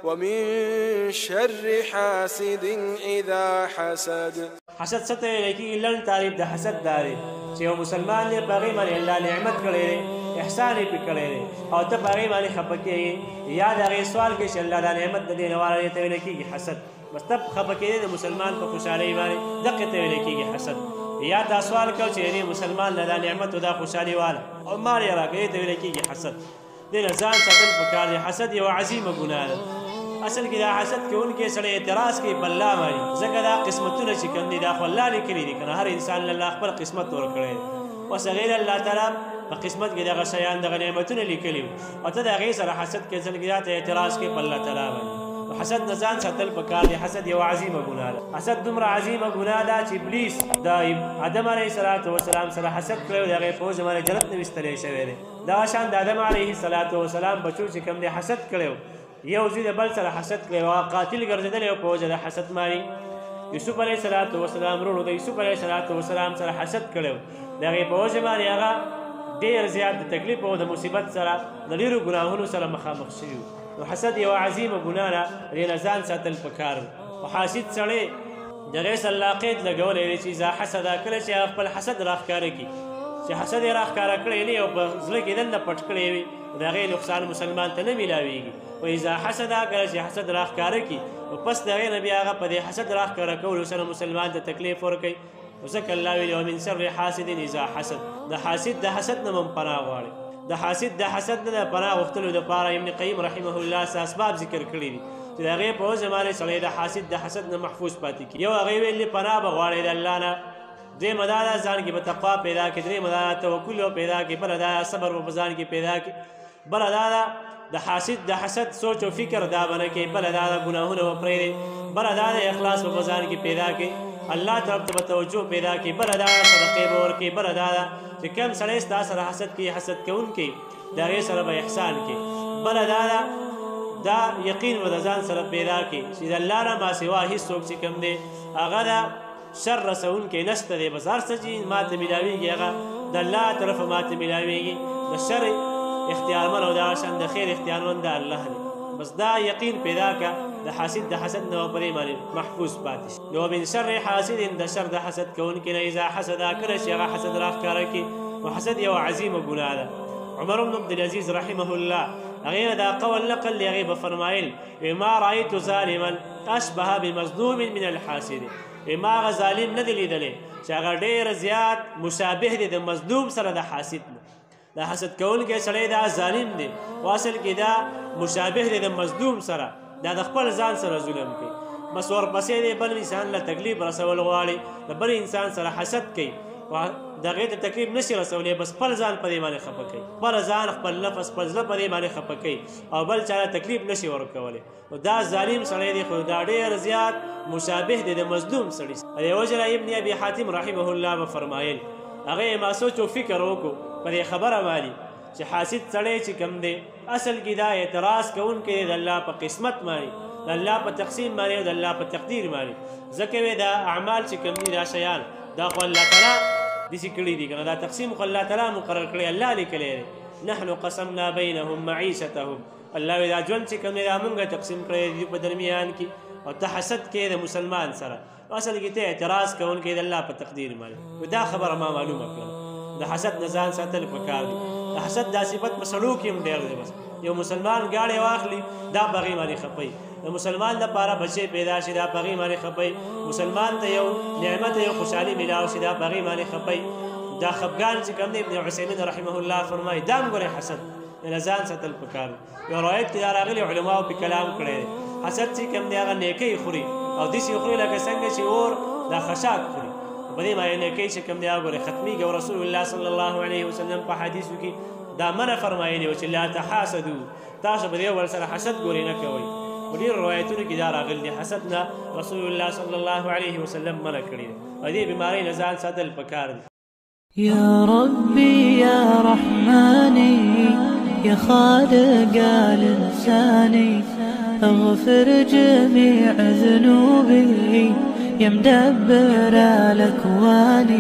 ومن شر حاسد إذا حسد. حسد ستوي لكي لن تعرف ده حسد داري چې یو مسلمان دی په هغې باندې الله نعمت کړی دی احسان یې پرې کړی دی او ته په هغې باندې خفه کېږې یا د هغې سوال کوې چې الله دا نعمت د دې نه واړوې ته ویلی کېږي حسد. بس ته خفه کېدې د مسلمان په خوشحالۍ باندې دقې ته ویلی کېږي حسد. یا دا سوال کو چې دې مسلمان له دا نعمت او دا خوشحالي واله او مال یې راکړې ته ویلی کېږي حسد. دې نه ځان ساتل پکار دی. حسد یوه عظیمه ګناه ده. اصل کې دا حسد کوونکی سړی اعتراض کوي په الله باندې ځکه دا قسمتونه چې کوم دي دا خو الله لیکلي دي که نه هر انسان له الله خپل قسمت ورکړی دی. اوس هغې له الله تعالی په قسمت کې دغه شیان دغه نعمتونه لیکلي وو او ته د هغې سره حسد کوې ځل کې دا ته اعتراض کوي په الله تعالی باندې. حسد نه ځان ساتل پکار دی. حسد یوه عظیمه ګناه ده. حسد دومره عظیمه ګناه ده چې ابلیس د آدم علیه السلام سره حسد کړی و د هغې په وجه باندې جنت نه ویستلی شوی دی. دغه شان د آدم علیه السلام بچو چې کوم دی حسد کړی و یو زوی د بل سره حسد کړی و قاتل ګرځېدلی و په وجه د حسد باندې. یوسف علیه السلام ورونو د یوسف علیه السلام سره حسد کړی و د هغې په وجه باندې هغه ډېر زیات د تکلیف او د مصیبت سره د ډېرو ګناهونو سره مخامخ شوي وو. نو حسد یوه عظیمه ګناه ده. دې نه ځان ساتل پکار دی. خو حاسد سړی د هغې سره الله قید لګولی دی چې اذا حسده کله چې هغه خپل حسد راښکاره کړي چې حسد یې راښکاره کړی نه او په زړه کې دننه پټ کړی وي د هغې نقصان مسلمان ته نه میلاویږي. و اذا حسد کله چې حسد راښکاره کړي او پس د هغې نه بیا هغه په دې حسد راښکاره کولو سره مسلمان ته تکلیف ورکوي. ځکه الله ویلي ومن شر حاسد اذا حسد. د حاسد د حسد نه هم پناه غواړي. د حاسد د حسد نه د پناه غوښتلو دپاره ابن قیم رحمه الله څه اسباب ذکر کړي دي چې د هغې په وجه باندې سړی د حاسد د حسد نه محفوظ پاتې کړي. یو هغې ویلي پناه به غواړئ د الله نه. درېیمه دا ده ځان کې به تقوا پیدا کړي. درېیمه دا ده توکل به پیدا کړي. بله دا صبر به په ځان کې پیدا کړي. بله دا ده د حاسد د حسد سوچ او فکر دا به نه کوي. بله دا ده ګناهونه به پرېږدي. بله دا ده اخلاص به په ځان کې پیدا کړي. الله طرف ته به توجه پیدا کړي. بله دا ده صدقې به ورکړي. بله دا ده چې کوم سړی ستا سره حسد کوي حسد کوونکی د هغې سره به احسان کوي. بله دا ده دا یقین به د ځان سره پیدا کړي چې د الله نه ماسوا هېڅ څوک چې کوم دی هغه ده شر رسونکی نشته دی. بس هر څه چې ماته میلاویږي هغه د الله طرفه ماته میلاویږي. د شر اختیارمن او دغه شان د خیر اختیارمن د الله دی. بس دا یقین پیدا کړه د حاسد د حسد نه به پرې باندې محفوظ پاتې شي. نو من شر حاسد د شر د حسد کوونکي نه اذا حسد کله چې هغه حسد راښکاره کړي. نو حسد یوه عظیمه ګناه ده. عمر بن عبدالعزیز رحمه الله هغې دا قول نقل دی. هغې به فرمایل ما رأیت ظالما اشبه بمظلوم من الحاسد. ما هغه ظالم نه دی لیدلی چې هغه ډېر زیات مشابه دی د مظلوم سره د حاسد نه. د حسد کوونکی سړی دا ظالم دی او اصل کې دا مشابه دی د مظلوم سره. دا د خپل ځان سره ظلم کوي. بس ورپسې دی بل انسان له تکلیف رسول غواړي د بل انسان سره حسد کوي د هغې ته تکلیف نشي رسولی. بس خپل ځان په دې باندې خفه کوي. خپل ځان خپل نفس خپل زړه په دې باندې خفه کوي او بل چا ته تکلیف نشي ورکولی. نو دا ظالم سړی دی خو دا ډېر زیات مشابه دی د مظلوم سړي. د دې وجه نه ابن ابي حاتم رحمه الله به فرمایل هغې ما سوچ او فکر وکړو په دې خبره باندې چې حاسد سړی چې کوم دی اصل کې دا اعتراض کوونکی دی د الله په قسمت باندې د الله په تقسیم باندې او د الله په تقدیر باندې. ځکه وی دا اعمال چې کوم دي دا شیان دا خو الله تعالی داسې کړي دي که نه. دا تقسیم خو الله تعالی مقرر کړی الله لیکلی دی. نحن قسمنا بینهم معیشتهم. الله وی دا ژوند چې کوم دی دا مونږ تقسیم کړی دی په درمیان کې او ته حسد کوې د مسلمان سره. اصل کې ته اعتراض کوونکی د الله په تقدیر باندې. دا خبره ما معلومه کړله. د حسد نه ځان ساتل پکار دي. د حسد دا صفت په سړو کې هم ډېر دی. بس یو مسلمان ګاډی واخلي دا په هغې باندې خفوي. د مسلمان لپاره بچی پیدا شي دا په هغې باندې خفوي. مسلمان ته یو نعمت یو خوشحالي میلاو شي دا په هغې باندې خفوي. دا خفګان چې کوم دی ابن عثیمین رحمه الله فرمایي دا هم ګورئ حسد نه ځان ساتل پکار دی. یو روایت کې دا راغلي علماو پې کلام کړی دی. حسد چې کوم دی هغه نیکۍ خوري او داسې خوري لکه څنګه چې اور دا خشاک خوري. په دې باندې نیکۍ چې کوم دی هغه ګورئ ختمیږي. او رسول الله صلی الله علیه وسلم په حدیثو کې دا منع فرمایلي و چې لا تحاسدو تاسو به د یو بل سره حسد ګورئ نه کوئ. په ډېرو روایتونو کې دا راغلي دي حسد نه رسول الله صلی الله علیه وسلم منع کړي دي. او دې بیمارۍ نه ځان ساتل پکار دي. يا ربي يا رحماني يا خالق الإنساني اغفر جميع ذنوبي يا مدبر الأكوان.